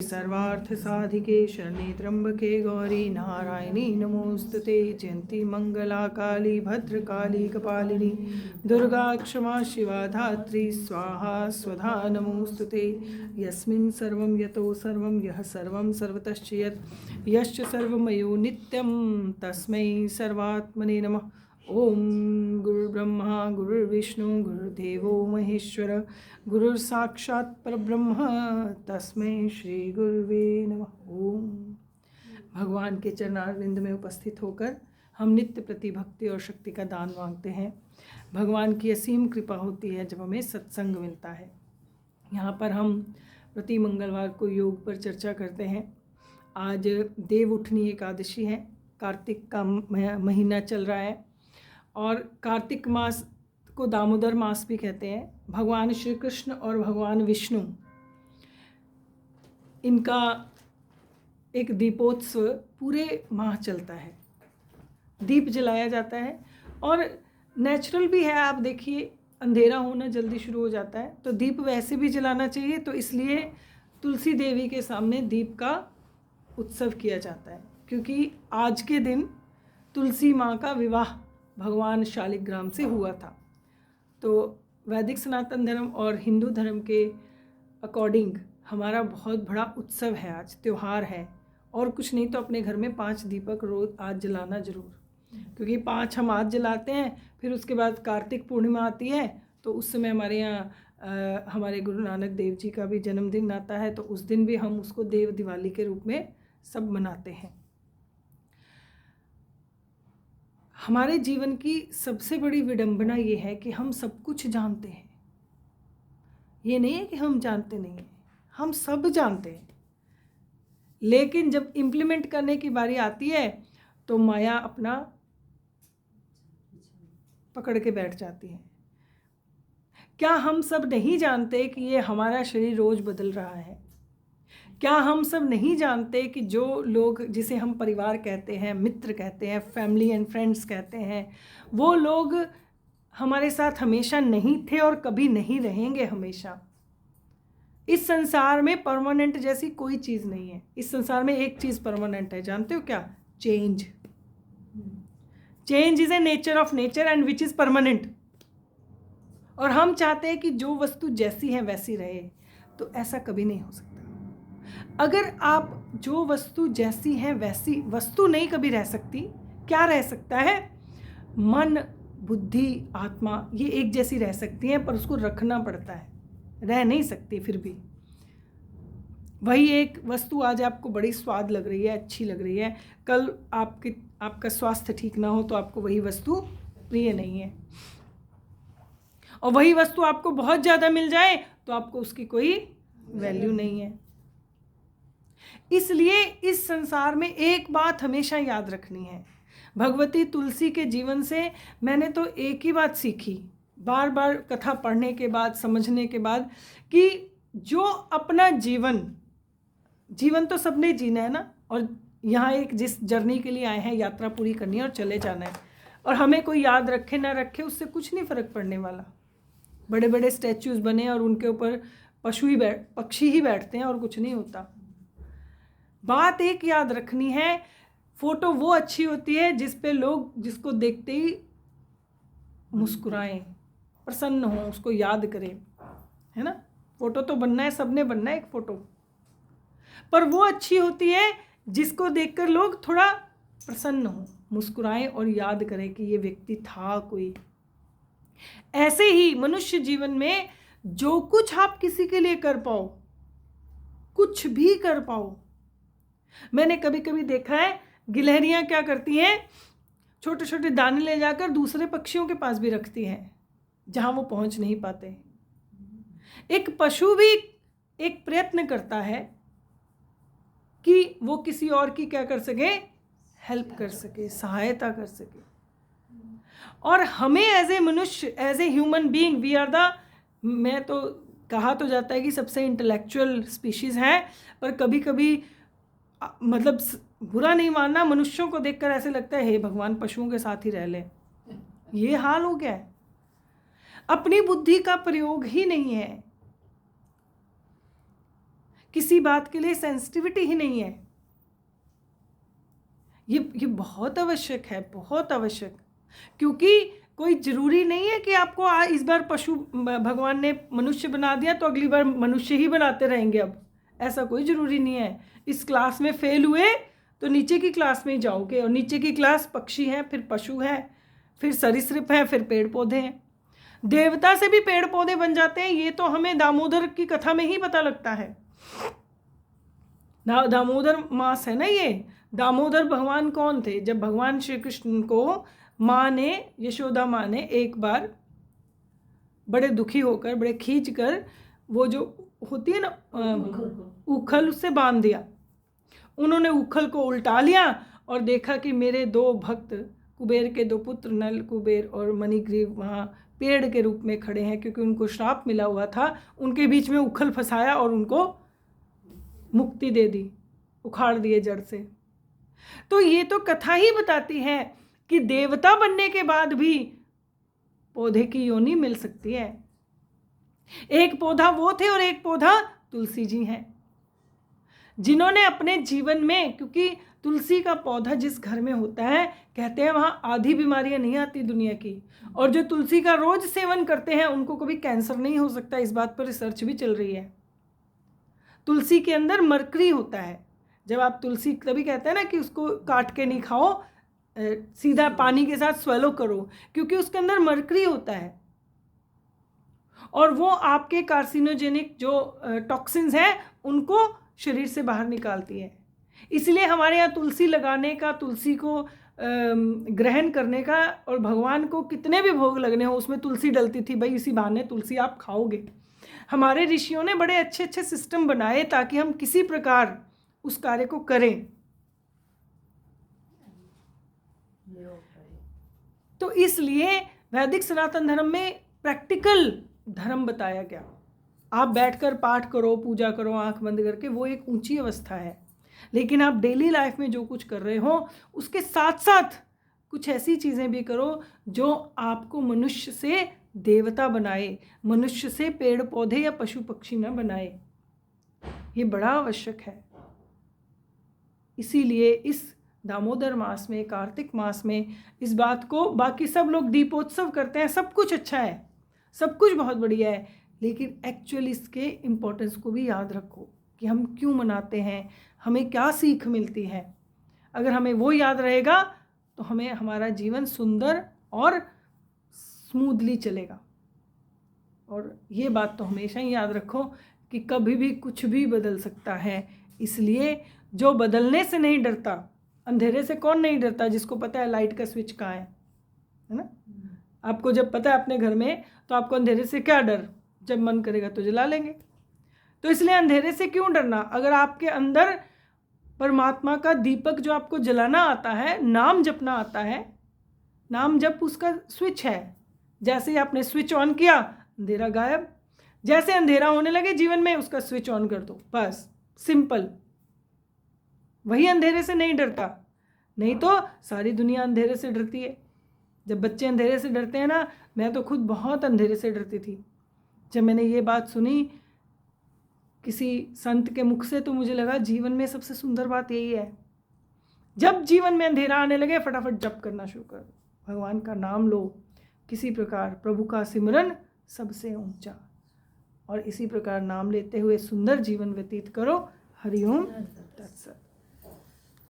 सर्वार्थ साधिके शरणे त्र्यंबके गौरी नारायणी नमोस्तुते। जयंती मंगला काली भद्रकाली कपालिनी दुर्गा क्षमा शिवा धात्री स्वाहा स्वधा नमोस्तुते। यस्मिन् सर्वं यतो सर्वं यः सर्वं सर्वतश्च यत् यश्च सर्वमयो नित्यं तस्मै सर्वात्मने नमः। ओम गुरुर्ब्रह्मा गुरुर्विष्णु गुरुर्देवो महेश्वर गुरुर्साक्षात् परब्रह्म तस्मै श्री गुरुवे नमः। ओम। भगवान के चरणारविंद में उपस्थित होकर हम नित्य प्रति भक्ति और शक्ति का दान मांगते हैं। भगवान की असीम कृपा होती है जब हमें सत्संग मिलता है। यहाँ पर हम प्रति मंगलवार को योग पर चर्चा करते हैं। आज देव उठनी एकादशी है। कार्तिक का महीना चल रहा है और कार्तिक मास को दामोदर मास भी कहते हैं। भगवान श्री कृष्ण और भगवान विष्णु, इनका एक दीपोत्सव पूरे माह चलता है। दीप जलाया जाता है और नेचुरल भी है। आप देखिए, अंधेरा होना जल्दी शुरू हो जाता है तो दीप वैसे भी जलाना चाहिए। तो इसलिए तुलसी देवी के सामने दीप का उत्सव किया जाता है, क्योंकि आज के दिन तुलसी माँ का विवाह भगवान शालिग्राम से हुआ था। तो वैदिक सनातन धर्म और हिंदू धर्म के अकॉर्डिंग हमारा बहुत बड़ा उत्सव है, आज त्यौहार है। और कुछ नहीं तो अपने घर में 5 दीपक रोज आज जलाना जरूर, क्योंकि 5 हम आज जलाते हैं। फिर उसके बाद कार्तिक पूर्णिमा आती है तो उस समय हमारे यहाँ हमारे गुरु नानक देव जी का भी जन्मदिन आता है, तो उस दिन भी हम उसको देव दिवाली के रूप में सब मनाते हैं। हमारे जीवन की सबसे बड़ी विडंबना ये है कि हम सब कुछ जानते हैं। ये नहीं है कि हम जानते नहीं हैं, हम सब जानते हैं। लेकिन जब इम्प्लीमेंट करने की बारी आती है तो माया अपना पकड़ के बैठ जाती है। क्या हम सब नहीं जानते कि ये हमारा शरीर रोज बदल रहा है? क्या हम सब नहीं जानते कि जो लोग, जिसे हम परिवार कहते हैं, मित्र कहते हैं, फैमिली एंड फ्रेंड्स कहते हैं, वो लोग हमारे साथ हमेशा नहीं थे और कभी नहीं रहेंगे हमेशा। इस संसार में परमानेंट जैसी कोई चीज़ नहीं है। इस संसार में एक चीज़ परमानेंट है, जानते हो क्या? Change. Change is a nature of nature and which is permanent. और हम चाहते हैं कि जो वस्तु जैसी है वैसी रहे, तो ऐसा कभी नहीं हो सकता। अगर आप जो वस्तु जैसी है वैसी, वस्तु नहीं कभी रह सकती, क्या रह सकता है? मन, बुद्धि, आत्मा, ये एक जैसी रह सकती हैं, पर उसको रखना पड़ता है, रह नहीं सकती फिर भी। वही एक वस्तु आज आपको बड़ी स्वाद लग रही है, अच्छी लग रही है, कल आपका स्वास्थ्य ठीक ना हो तो आपको वही वस्तु प्रिय नहीं है। और वही वस्तु आपको बहुत ज़्यादा मिल जाए तो आपको उसकी कोई वैल्यू नहीं है। इसलिए इस संसार में एक बात हमेशा याद रखनी है। भगवती तुलसी के जीवन से मैंने तो एक ही बात सीखी, बार बार कथा पढ़ने के बाद, समझने के बाद, कि जो अपना जीवन तो सबने जीना है ना, और यहाँ एक जिस जर्नी के लिए आए हैं, यात्रा पूरी करनी है और चले जाना है। और हमें कोई याद रखे ना रखे, उससे कुछ नहीं फर्क पड़ने वाला। बड़े बड़े स्टैच्यूज बने और उनके ऊपर पक्षी ही बैठते हैं और कुछ नहीं होता। बात एक याद रखनी है, फोटो वो अच्छी होती है जिस पे लोग जिसको देखते ही मुस्कुराएं, प्रसन्न हो, उसको याद करें, है ना। फोटो तो बनना है, सबने बनना है एक फोटो, पर वो अच्छी होती है जिसको देखकर लोग थोड़ा प्रसन्न हो, मुस्कुराएं और याद करें कि ये व्यक्ति था कोई। ऐसे ही मनुष्य जीवन में जो कुछ आप किसी के लिए कर पाओ, कुछ भी कर पाओ। मैंने कभी कभी देखा है, गिलहरियां क्या करती हैं, छोटे छोटे दाने ले जाकर दूसरे पक्षियों के पास भी रखती हैं जहां वो पहुंच नहीं पाते। एक पशु भी एक प्रयत्न करता है कि वो किसी और की क्या कर सके, हेल्प कर सके, सहायता कर सके। और हमें एज ए मनुष्य, as a human being, we are the, मैं तो कहा तो जाता है कि सबसे इंटेलेक्चुअल स्पीशीज़ है, पर कभी कभी मतलब बुरा नहीं मानना, मनुष्यों को देखकर ऐसे लगता है हे भगवान पशुओं के साथ ही रह ले। ये हाल हो गया है, अपनी बुद्धि का प्रयोग ही नहीं है। किसी बात के लिए सेंसिटिविटी ही नहीं है। ये बहुत आवश्यक है, बहुत आवश्यक, क्योंकि कोई ज़रूरी नहीं है कि आपको इस बार पशु भगवान ने मनुष्य बना दिया तो अगली बार मनुष्य ही बनाते रहेंगे। अब ऐसा कोई ज़रूरी नहीं है। इस क्लास में फेल हुए तो नीचे की क्लास में ही जाओगे, और नीचे की क्लास पक्षी हैं, फिर पशु हैं, फिर सरीसृप हैं, फिर पेड़ पौधे हैं। देवता से भी पेड़ पौधे बन जाते हैं, ये तो हमें दामोदर की कथा में ही पता लगता है। दामोदर मास है ना ये। दामोदर भगवान कौन थे? जब भगवान श्री कृष्ण को माँ ने, यशोदा माँ ने एक बार बड़े दुखी होकर, बड़े खींच कर, वो जो होती है ना उखल, उससे बांध दिया। उन्होंने उखल को उल्टा लिया और देखा कि मेरे 2 भक्त, कुबेर के 2 पुत्र नल कुबेर और मणिग्रीव वहाँ पेड़ के रूप में खड़े हैं, क्योंकि उनको श्राप मिला हुआ था। उनके बीच में उखल फंसाया और उनको मुक्ति दे दी, उखाड़ दिए जड़ से। तो ये तो कथा ही बताती है कि देवता बनने के बाद भी पौधे की योनि मिल सकती है। एक पौधा वो थे और एक पौधा तुलसी जी हैं, जिन्होंने अपने जीवन में, क्योंकि तुलसी का पौधा जिस घर में होता है, कहते हैं वहाँ आधी बीमारियां नहीं आती दुनिया की, और जो तुलसी का रोज सेवन करते हैं उनको कभी कैंसर नहीं हो सकता। इस बात पर रिसर्च भी चल रही है। तुलसी के अंदर मरकरी होता है। जब आप तुलसी, तभी कहते हैं ना कि उसको काट के नहीं खाओ, सीधा पानी के साथ स्वेलो करो, क्योंकि उसके अंदर मरकरी होता है और वो आपके कार्सिनोजेनिक जो टॉक्सिन्स हैं उनको शरीर से बाहर निकालती है। इसलिए हमारे यहाँ तुलसी लगाने का, तुलसी को ग्रहण करने का, और भगवान को कितने भी भोग लगने हो उसमें तुलसी डलती थी। भाई इसी बहाने तुलसी आप खाओगे। हमारे ऋषियों ने बड़े अच्छे अच्छे सिस्टम बनाए ताकि हम किसी प्रकार उस कार्य को करें। तो इसलिए वैदिक सनातन धर्म में प्रैक्टिकल धर्म बताया गया। आप बैठकर पाठ करो, पूजा करो आंख बंद करके, वो एक ऊंची अवस्था है। लेकिन आप डेली लाइफ में जो कुछ कर रहे हो उसके साथ साथ कुछ ऐसी चीज़ें भी करो जो आपको मनुष्य से देवता बनाए, मनुष्य से पेड़ पौधे या पशु पक्षी न बनाए। ये बड़ा आवश्यक है। इसीलिए इस दामोदर मास में, कार्तिक मास में इस बात को, बाकी सब लोग दीपोत्सव करते हैं, सब कुछ अच्छा है, सब कुछ बहुत बढ़िया है, लेकिन एक्चुअली इसके इम्पोर्टेंस को भी याद रखो कि हम क्यों मनाते हैं, हमें क्या सीख मिलती है। अगर हमें वो याद रहेगा तो हमें हमारा जीवन सुंदर और स्मूथली चलेगा। और ये बात तो हमेशा ही याद रखो कि कभी भी कुछ भी बदल सकता है। इसलिए जो बदलने से नहीं डरता, अंधेरे से कौन नहीं डरता? जिसको पता है लाइट का स्विच कहाँ है ना। आपको जब पता है अपने घर में, तो आपको अंधेरे से क्या डर? जब मन करेगा तो जला लेंगे। तो इसलिए अंधेरे से क्यों डरना? अगर आपके अंदर परमात्मा का दीपक जो आपको जलाना आता है, नाम जपना आता है, नाम जप उसका स्विच है। जैसे ही आपने स्विच ऑन किया, अंधेरा गायब। जैसे अंधेरा होने लगे जीवन में, उसका स्विच ऑन कर दो, बस सिंपल। वही अंधेरे से नहीं डरता। नहीं तो सारी दुनिया अंधेरे से डरती है। जब बच्चे अंधेरे से डरते हैं ना, मैं तो खुद बहुत अंधेरे से डरती थी। जब मैंने ये बात सुनी किसी संत के मुख से, तो मुझे लगा जीवन में सबसे सुंदर बात यही है। जब जीवन में अंधेरा आने लगे, फटाफट जप करना शुरू कर, भगवान का नाम लो, किसी प्रकार प्रभु का सिमरन सबसे ऊंचा, और इसी प्रकार नाम लेते हुए सुंदर जीवन व्यतीत करो। हरिओम।